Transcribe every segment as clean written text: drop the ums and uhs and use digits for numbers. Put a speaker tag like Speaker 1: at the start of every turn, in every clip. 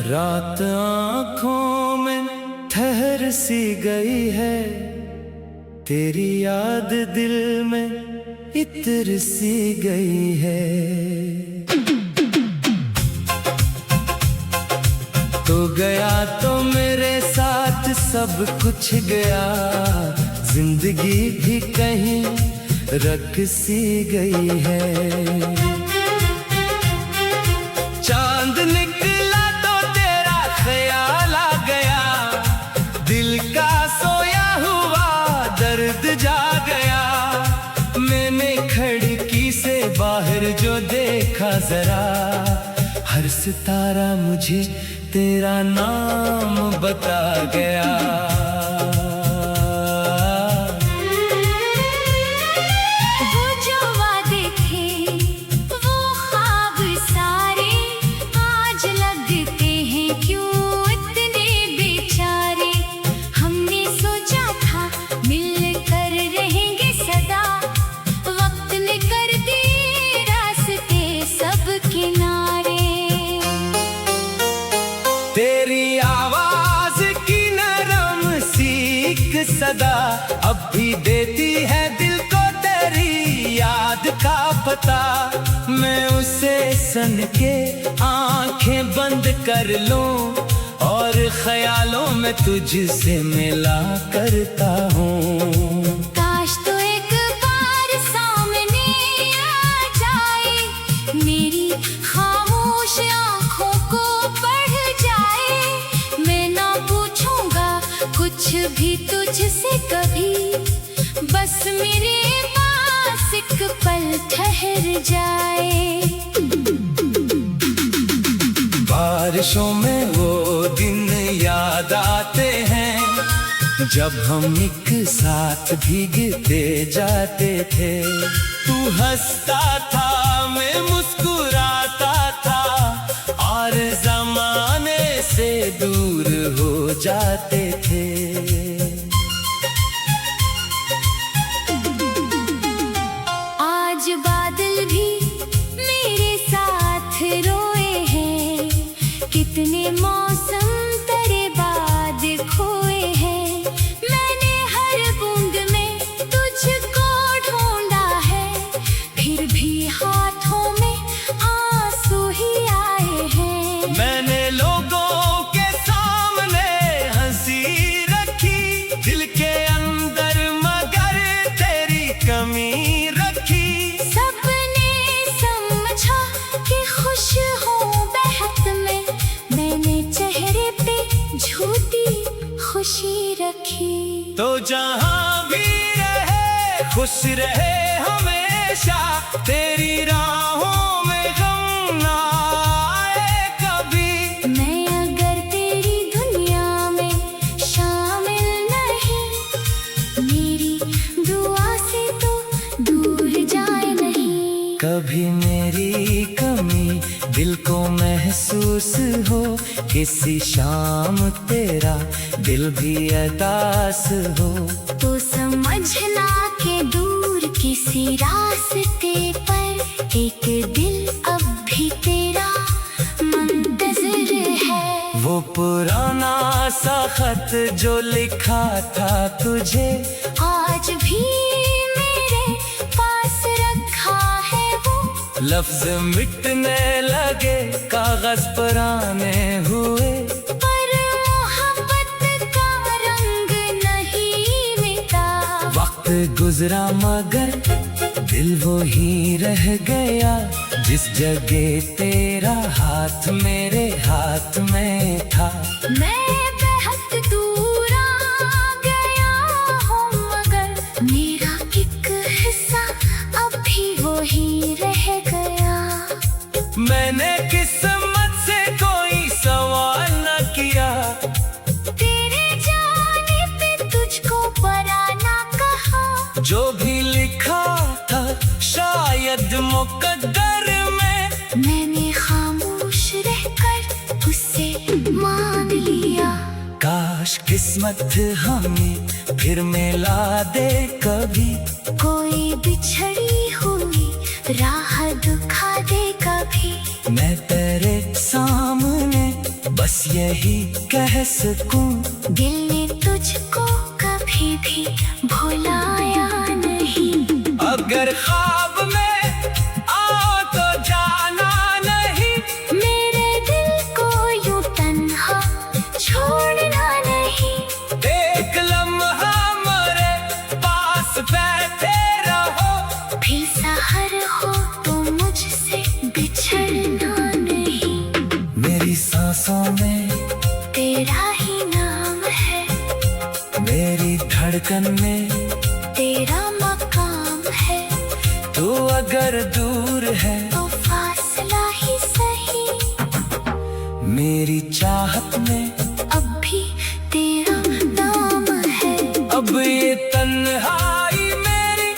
Speaker 1: रात आँखों में ठहर सी गई है, तेरी याद दिल में इतर सी गई है। तो गया तो मेरे साथ सब कुछ गया, जिंदगी भी कहीं रख सी गई है। चांद निकला तो तेरा ख्याल आ गया, दिल का सोया हुआ दर्द जा गया। मैंने खिड़की से बाहर जो देखा जरा, हर सितारा मुझे तेरा नाम बता गया।
Speaker 2: वो जो वादे थे वो ख्वाब सारे आज लगते हैं क्यों इतने बेचारे। हमने सोचा था मिलकर रहेंगे सदा, वक्त ने कर दिए रास्ते सब किनारे।
Speaker 1: तेरी आवाज की नरम सीख सदा अब भी देती है दिल को तेरी याद का पता। मैं उसे सन के आंखें बंद कर लूं और ख्यालों में तुझसे मिला करता हूँ।
Speaker 2: काश तो एक बार सामने आ जाए, मेरी खामोश आँखों को पढ़ जाए। मैं ना पूछूंगा कुछ भी तुझसे कभी, बस मेरे पास एक पल ठहर जाए।
Speaker 1: बारिशों में वो दिन याद आते हैं, जब हम एक साथ भीगते जाते थे। तू हंसता था मैं मुस्कुराता था, और जमाने से दूर हो जाते थे।
Speaker 2: आज बादल भी मेरे साथ रोए हैं, कितने मौसम तेरे बाद खोए हैं। मैंने हर बूंद में तुझको ढूंढा है, फिर भी हाथों में आंसू ही आए हैं।
Speaker 1: मैंने लोगों के सामने हंसी रखी, दिल के अंदर मगर तेरी कमी रखी।
Speaker 2: सबने समझा कि खुश हूँ बेहद में, मैंने चेहरे पे झूठी खुशी रखी।
Speaker 1: तो जहाँ भी रहे खुश रहे हमेशा, तेरी राहों में गम ना आए कभी।
Speaker 2: मैं अगर तेरी दुनिया में शामिल नहीं, मेरी दुआ से तो दूर जाए नहीं।
Speaker 1: कभी मेरी कमी दिल को महसूस हो, किसी शाम तेरा दिल भी अदास हो।
Speaker 2: तो समझना के दूर किसी रास्ते पर एक दिल अब भी तेरा मुंतज़िर है।
Speaker 1: वो पुराना सा खत जो लिखा था तुझे,
Speaker 2: आज भी मेरे पास रखा है वो।
Speaker 1: लफ्ज मिटने लगे कागज पुराने हुए,
Speaker 2: पर मोहब्बत का रंग नहीं मिटा।
Speaker 1: वक्त गुजरा मगर दिल वो ही रह गया, जिस जगह तेरा हाथ मेरे हाथ में था।
Speaker 2: मैं बेहद दूर आ गया हूँ मगर मेरा एक हिस्सा अब भी वो ही रह गया।
Speaker 1: मैंने किस्मत से कोई सवाल न किया,
Speaker 2: तेरे जाने पे तुझको परा ना कहा।
Speaker 1: जो भी लिखा था शायद मुकद्दर में,
Speaker 2: मैंने खामोश रहकर उससे मांग लिया।
Speaker 1: काश किस्मत हमें फिर मिला दे कभी,
Speaker 2: कोई बिछड़ी हुई राह दिखा दे कभी।
Speaker 1: मैं तेरे सामने बस यही कह सकूं,
Speaker 2: दिल ने तुझको कभी भी भुलाया नहीं।
Speaker 1: अगर ख्वाब में आओ तो जाना नहीं,
Speaker 2: मेरे दिल को यूं तन्हा छोड़ना नहीं।
Speaker 1: एक लम्हा मेरे पास बैठे रहो,
Speaker 2: भी सहर हो तो मुझसे बिछड़ना नहीं।
Speaker 1: मेरी सांसों में
Speaker 2: तेरा ही नाम है,
Speaker 1: मेरी धड़कन में
Speaker 2: तेरा मकाम है।
Speaker 1: तू अगर दूर है
Speaker 2: तो फासला ही सही,
Speaker 1: मेरी चाहत में
Speaker 2: अब भी तेरा नाम है।
Speaker 1: अब ये तन्हाई मेरी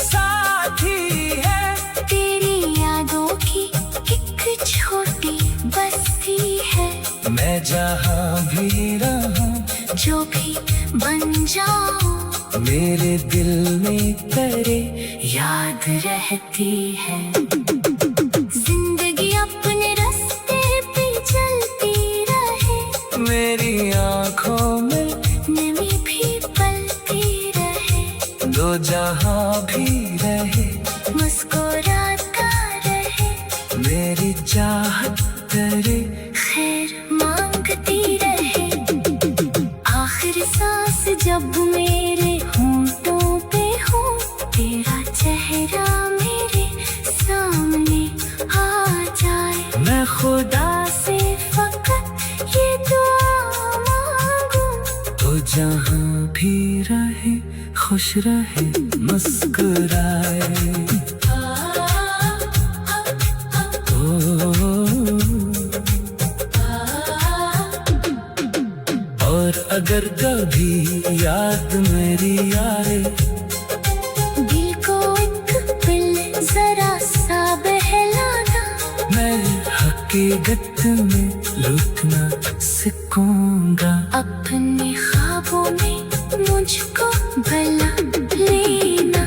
Speaker 1: साथी है,
Speaker 2: तेरी यादों की एक छोटी बस्ती है।
Speaker 1: मैं जहाँ भी रहूं,
Speaker 2: जो भी बन जाऊं,
Speaker 1: मेरे दिल में तेरे
Speaker 2: याद रहती है। जिंदगी अपने रास्ते पे चलती रहे,
Speaker 1: मेरी आँखों में
Speaker 2: नमी भी पलती रहे।
Speaker 1: दो जहाँ भी रहे,
Speaker 2: मुस्कुराता रहे,
Speaker 1: मेरी चाहत तेरे
Speaker 2: खैर मांगती रहे। आखिर सांस जब मेरे होंठों पे हो, तेरा चेहरा मेरे सामने आ जाए।
Speaker 1: मैं खुदा
Speaker 2: खुदा से फकत ये दुआ मांगूं,
Speaker 1: तो जहाँ भी रहे खुश रहे मुस्कुराए। और अगर कभी याद मेरी आए,
Speaker 2: दिल को एक पल जरा सा बहलाना।
Speaker 1: मैं हकीकत में लुटना सीखूंगा।
Speaker 2: अपने ख्वाबों में मुझको भला लेना।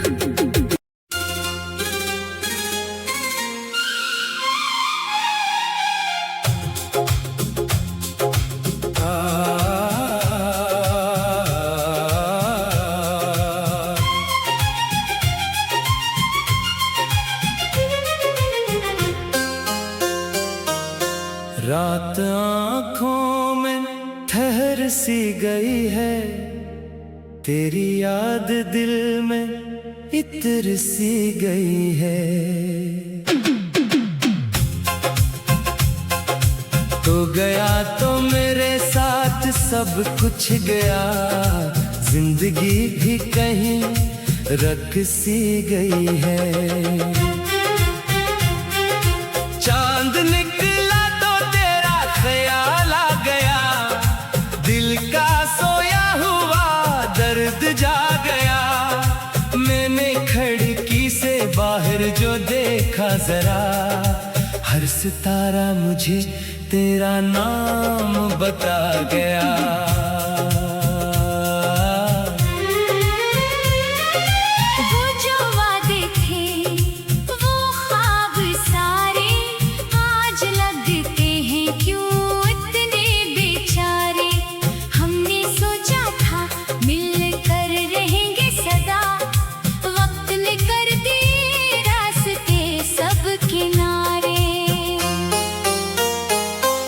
Speaker 1: रात आँखों में ठहर सी गई है, तेरी याद दिल में इतर सी गई है। तो गया तो मेरे साथ सब कुछ गया, जिंदगी भी कहीं रख सी गई है। चांद निकला तो तेरा ख्याल आ गया, दिल का सोया हुआ दर्द जा गया। मैंने खिड़की से बाहर जो देखा जरा, हर सितारा मुझे तेरा नाम बता गया।
Speaker 2: वो जो वादे थे, वो ख्वाब सारे आज लगते हैं क्यों इतने बेचारे। हमने सोचा था मिलकर रहेंगे सदा, वक्त ने कर दिए रास्ते सब किनारे।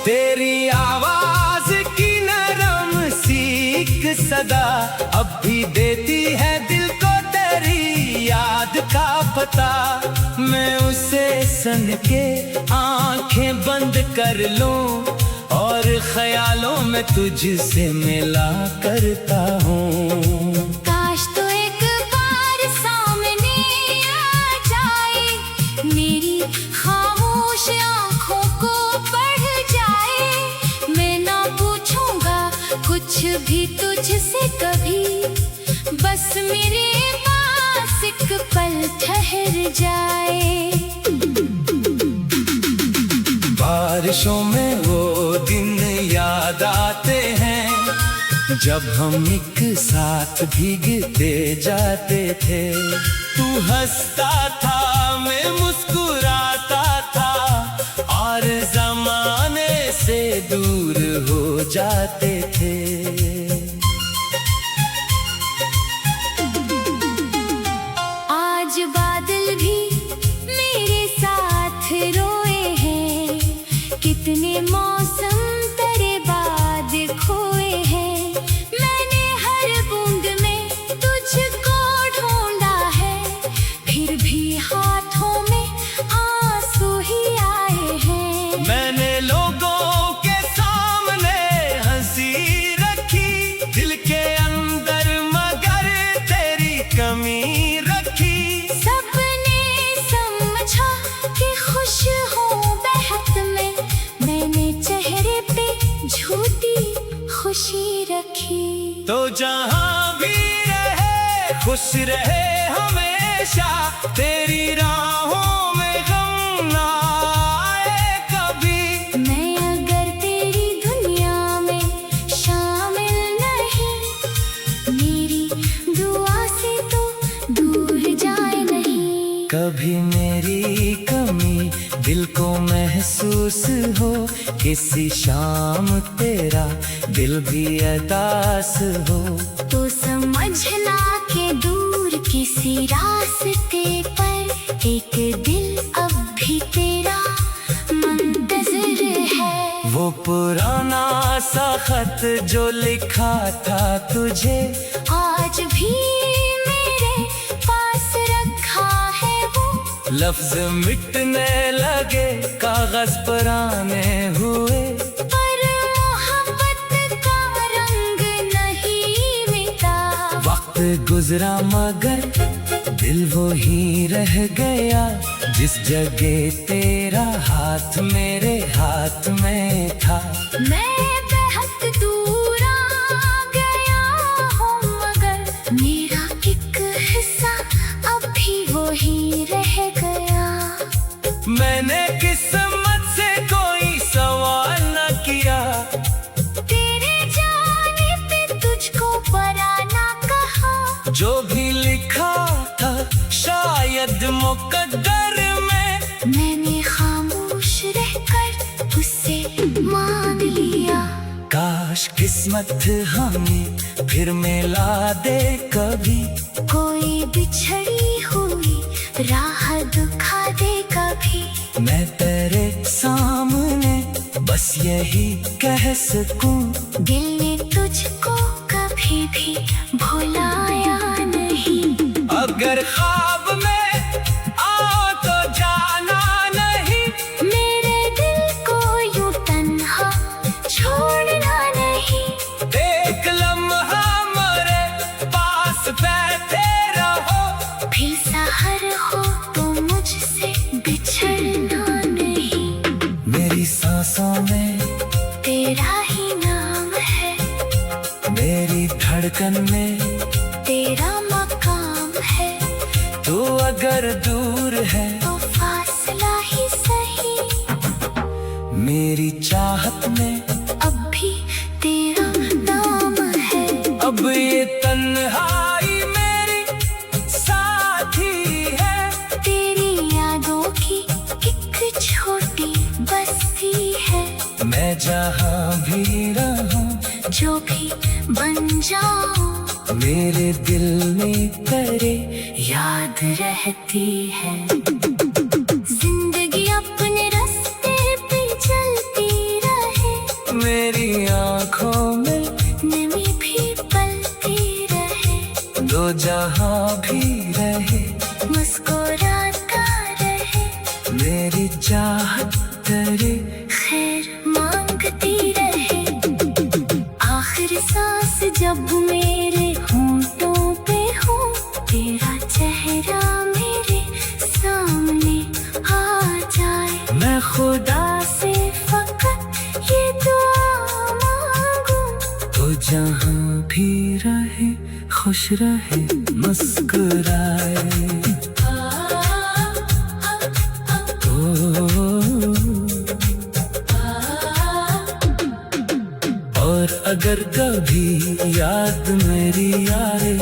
Speaker 1: तेरी आवाज की नरम सीख सदा अब भी देती है दिल को तेरी याद का पता। मैं उसे सन के आंखें बंद कर लूं और ख्यालों में तुझसे मिला करता हूँ।
Speaker 2: काश तो एक बार सामने आ जाए, मेरी खामोश आंखों को पढ़ जाए। मैं ना पूछूंगा कुछ भी तुझसे कभी, बस मेरे पास एक पल ठहर जाए।
Speaker 1: बारिशों में वो दिन याद आते हैं, जब हम एक साथ भीगते जाते थे। तू हंसता था मैं मुस्कुराता था, और जमाने से दूर हो जाते थे।
Speaker 2: आज बादल भी मेरे साथ रोए हैं, कितने मौसम तेरे बाद खोए हैं। मैंने हर बूंद में तुझको ढूंढा है, फिर भी हाथों में आंसू ही आए हैं।
Speaker 1: मैंने लोगों के सामने हंसी रखी, दिल के अंदर मगर तेरी कमी रखी।
Speaker 2: सबने समझा कि खुश हूँ बेहद में, मैंने चेहरे पे झूठी खुशी रखी।
Speaker 1: तो जहाँ भी रहे खुश रहे हमेशा, तेरी राहों में गम ना आए कभी।
Speaker 2: मैं अगर तेरी दुनिया में शामिल नहीं, मेरी दुआ से तो दूर जाए नहीं।
Speaker 1: कभी मेरी कमी दिल को महसूस हो, किसी शाम तेरा दिल भी अदास हो।
Speaker 2: तो समझना के दूर किसी रास्ते पर एक दिल अब भी तेरा मुंतज़िर है।
Speaker 1: वो पुराना सा खत जो लिखा था तुझे,
Speaker 2: आज भी मेरे पास रखा है वो।
Speaker 1: लफ्ज मिटने लगे कागज पुराने हुए,
Speaker 2: पर मोहब्बत का रंग नहीं मिटा।
Speaker 1: वक्त गुजरा मगर दिल वो ही रह गया, जिस जगह तेरा हाथ मेरे हाथ में था।
Speaker 2: मैं बेहद दूर आ गया हूँ मगर मेरा एक हिस्सा अब भी वही रह गया।
Speaker 1: मैंने किस्मत से कोई सवाल न किया,
Speaker 2: तेरे जाने पे तुझको परा ना कहा।
Speaker 1: जो भी लिखा था शायद मुकद्दर में,
Speaker 2: मैंने खामोश रहकर उससे मांग लिया।
Speaker 1: काश किस्मत हमें फिर मिला दे कभी,
Speaker 2: कोई बिछड़ी हुई राह दिखा दे कभी।
Speaker 1: मैं तेरे सामने बस यही कह सकूं,
Speaker 2: दिल ने तुझको कभी भी भुलाया नहीं।
Speaker 1: अगर ख्वाब में आओ तो जाना नहीं,
Speaker 2: मेरे दिल को यूं तन्हा छोड़ना नहीं।
Speaker 1: एक लम्हा मेरे पास बैठे रहो,
Speaker 2: फिर सहर हो तो मुझसे बिछड़ना नहीं।
Speaker 1: मेरी सांसों में
Speaker 2: तेरा ही नाम है,
Speaker 1: मेरी धड़कन में
Speaker 2: तेरा मकाम है।
Speaker 1: तू अगर दूर है
Speaker 2: तो फासला ही सही,
Speaker 1: मेरी चाहत में
Speaker 2: अब भी तेरा नाम है।
Speaker 1: अब ये तन्हाई मेरी साथी है,
Speaker 2: तेरी यादों की एक छोटी बस्ती है।
Speaker 1: मैं जहाँ भी रहूं
Speaker 2: जो भी बन जाऊं
Speaker 1: मेरे दिल में तेरे
Speaker 2: याद रहती है। जिंदगी अपने रास्ते पे चलती रहे,
Speaker 1: मेरी आँखों में
Speaker 2: नमी भी पलती रहे।
Speaker 1: दो जहाँ भी रहे
Speaker 2: मुस्कुराता रहे,
Speaker 1: मेरी चाहत तेरे
Speaker 2: खैर मांगती रहे। आखिर सांस जब मेरे होंठों पे हो, तेरा चेहरा मेरे सामने आ जाए।
Speaker 1: मैं खुदा
Speaker 2: से फकत ये दुआ मांगूं,
Speaker 1: तो जहाँ भी रहे खुश रहे मुस्कुराए। और अगर कभी याद मेरी आए,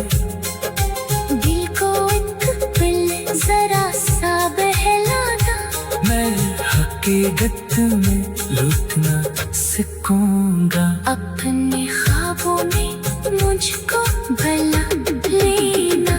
Speaker 2: दिल को एक पल जरा सा बहलाना।
Speaker 1: मैं हकीकत में लुटना सकूंगा।
Speaker 2: अपने ख्वाबों में मुझको भला लेना।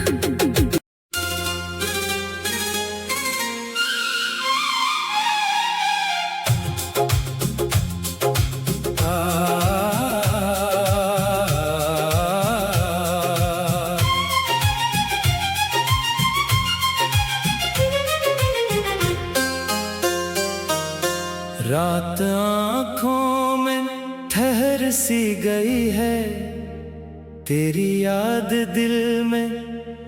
Speaker 1: रात आँखों में ठहर सी गई है, तेरी याद दिल में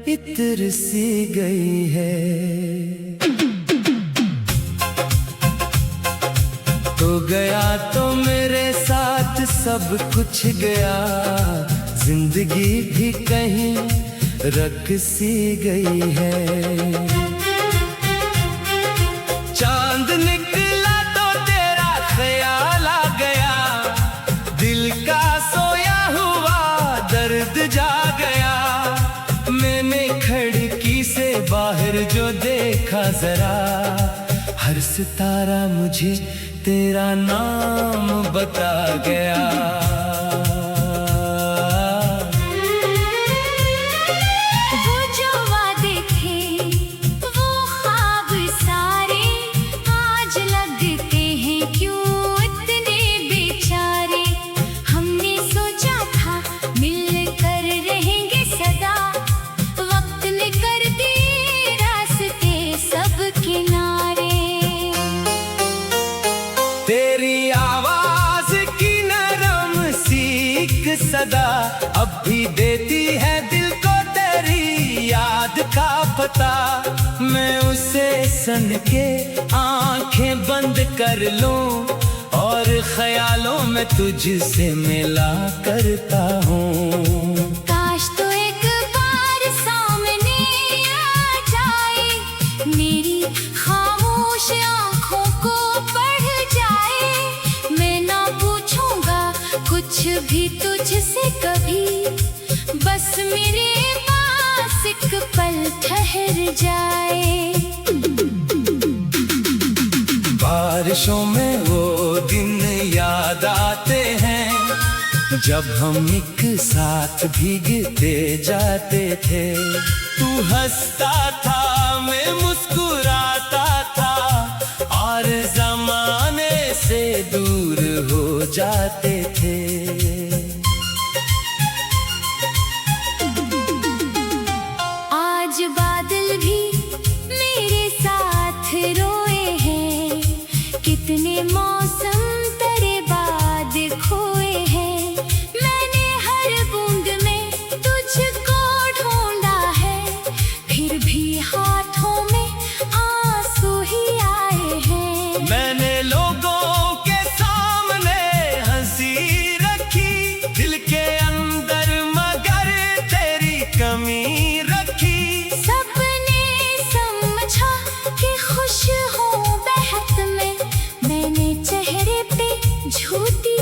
Speaker 1: इतर सी गई है। तो गया तो मेरे साथ सब कुछ गया, जिंदगी भी कहीं रख सी गई है। चांद निकला तो तेरा ख्याल आ गया, दिल का सोया हुआ दर्द जा गया। मैंने खिड़की से बाहर जो देखा जरा, हर सितारा मुझे तेरा नाम बता गया।
Speaker 2: वो जो वादे थे वो ख्वाब सारे आज लगते हैं क्यों इतने बेचारे। हमने सोचा था मिलकर रहेंगे सदा, वक्त ने कर दिए रास्ते सब किनारे।
Speaker 1: तेरी आवाज की नरम सीख सदा अब भी देती है दिल को तेरी याद का पता। मैं उसे सन के आंखें बंद कर लूं और ख्यालों में तुझसे मिला करता हूँ।
Speaker 2: काश तो एक बार सामने आ जाए, मेरी खामोश आँखों को पढ़ जाए। मैं ना पूछूंगा कुछ भी तुझसे कभी, बस मेरे पास एक पल ठहर जाए।
Speaker 1: बारिशों में वो दिन याद आते हैं, जब हम एक साथ भीगते जाते थे। तू हंसता था मैं मुस्कुराता था, और जमाने से दूर हो जाते थे।
Speaker 2: आज बादल भी मेरे साथ रोए हैं, कितने मौसम तेरे बाद खोए हैं। मैंने हर बूंद में तुझको ढूंढा है, फिर भी हाथों में आंसू ही आए हैं।
Speaker 1: मैंने लोगों के सामने हंसी रखी, दिल के अंदर मगर तेरी कमी रखी।
Speaker 2: सबने समझा कि खुश हूँ बेहद में, मैंने चेहरे पे झूठी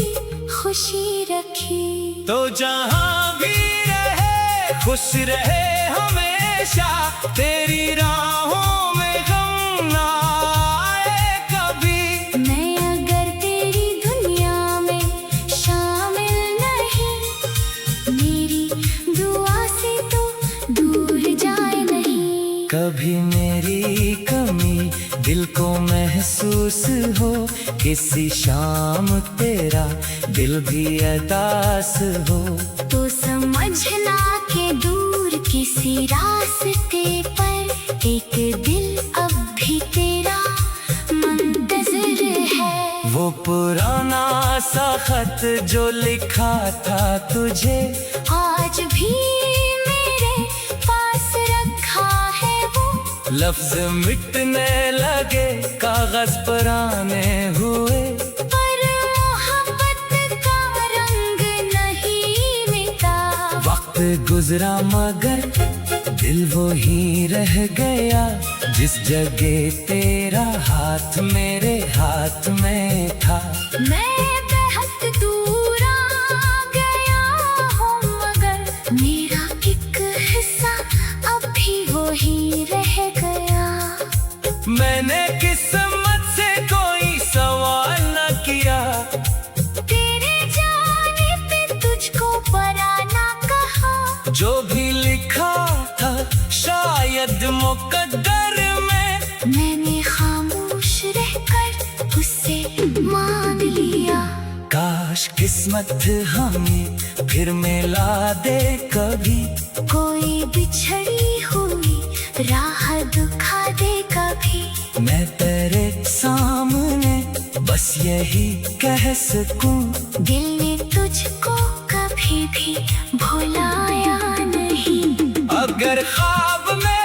Speaker 2: खुशी रखी।
Speaker 1: तो जहाँ भी रहे खुश रहे हमेशा, तेरी राहों में गम ना आए कभी।
Speaker 2: मैं अगर तेरी दुनिया में शामिल नहीं, मेरी दुआ से तो दूर जाए नहीं।
Speaker 1: कभी मेरी कमी दिल को महसूस हो, किसी शाम तेरा दिल भी अदास हो।
Speaker 2: तो समझना के दूर किसी रास्ते पर एक दिल अब भी तेरा मुंतज़िर है।
Speaker 1: वो पुराना सा खत जो लिखा था तुझे,
Speaker 2: आज भी मेरे पास रखा है वो।
Speaker 1: लफ्ज मिटने लगे कागज पर आने हुए,
Speaker 2: पर मोहब्बत का रंग नहीं मिटा।
Speaker 1: वक्त गुजरा मगर दिल वो ही रह गया, जिस जगह तेरा हाथ मेरे हाथ में था।
Speaker 2: मैं बेहद दूर आ गया हूँ मगर मेरा एक हिस्सा अब भी वो ही रह गया।
Speaker 1: मैंने किस्मत से कोई सवाल न किया, खुद मुकद्दर में
Speaker 2: मैंने खामोश रहकर उससे मांग लिया।
Speaker 1: काश किस्मत हमें फिर मिला दे कभी,
Speaker 2: कोई बिछड़ी हुई राह दिखा दे कभी।
Speaker 1: मैं तेरे सामने बस यही कह सकूं,
Speaker 2: दिल ने तुझको कभी भी भुलाया नहीं।
Speaker 1: अगर ख्वाब में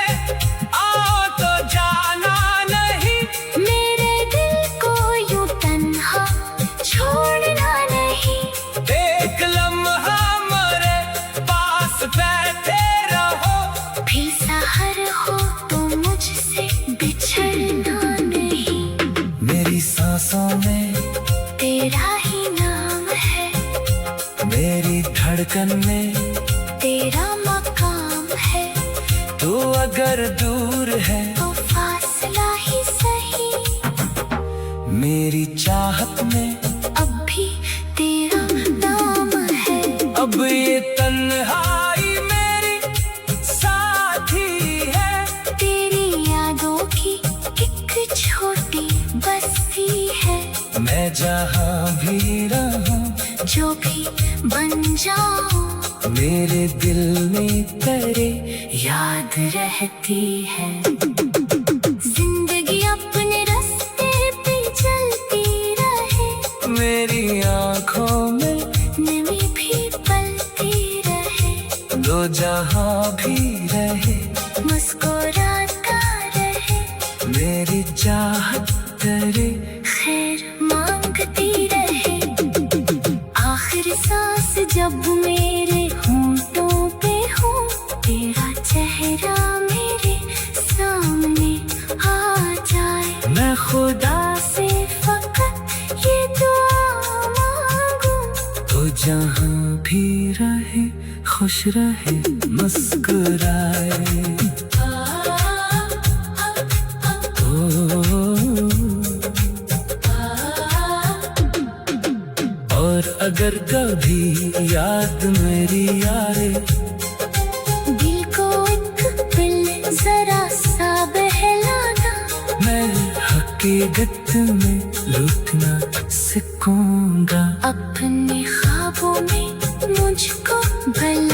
Speaker 1: आओ तो जाना नहीं,
Speaker 2: मेरे दिल को यूं तन्हा छोड़ना नहीं।
Speaker 1: एक लम्हा मेरे पास बैठे रहो,
Speaker 2: फिर सहर हो तो मुझसे बिछड़ना नहीं।
Speaker 1: मेरी सांसों में
Speaker 2: तेरा ही नाम है,
Speaker 1: मेरी धड़कन में
Speaker 2: तेरा मकाम है।
Speaker 1: तू अगर दूर है
Speaker 2: तो फासला ही सही,
Speaker 1: मेरी चाहत में
Speaker 2: अब भी तेरा नाम है।
Speaker 1: अब ये तन्हाई मेरी साथी है,
Speaker 2: तेरी यादों की एक छोटी बस्ती है।
Speaker 1: मैं जहाँ भी रहूं
Speaker 2: जो भी बन जाऊं
Speaker 1: मेरे दिल में तेरे
Speaker 2: याद रहती है। जिंदगी अपने रास्ते पे चलती रहे,
Speaker 1: मेरी आँखों में
Speaker 2: नमी भी पलती रहे।
Speaker 1: दो जहाँ भी रहे
Speaker 2: मुस्कुराता रहे,
Speaker 1: मेरी चाहत तेरे
Speaker 2: खैर मांगती रहे। आखिर सांस जब मेरे होंठों पे हो, तेरा चेहरा मेरे सामने आ जाए।
Speaker 1: मैं खुदा
Speaker 2: खुदा से फकत ये दुआ मांगू,
Speaker 1: तो जहाँ भी रहे खुश रहे मुस्कुराए। और अगर कभी याद मेरी आए,
Speaker 2: दिल को एक दिल जरा सा बहलाना।
Speaker 1: मैं हकीकत में लुटना सीखूंगा।
Speaker 2: अपने ख्वाबों में मुझको भला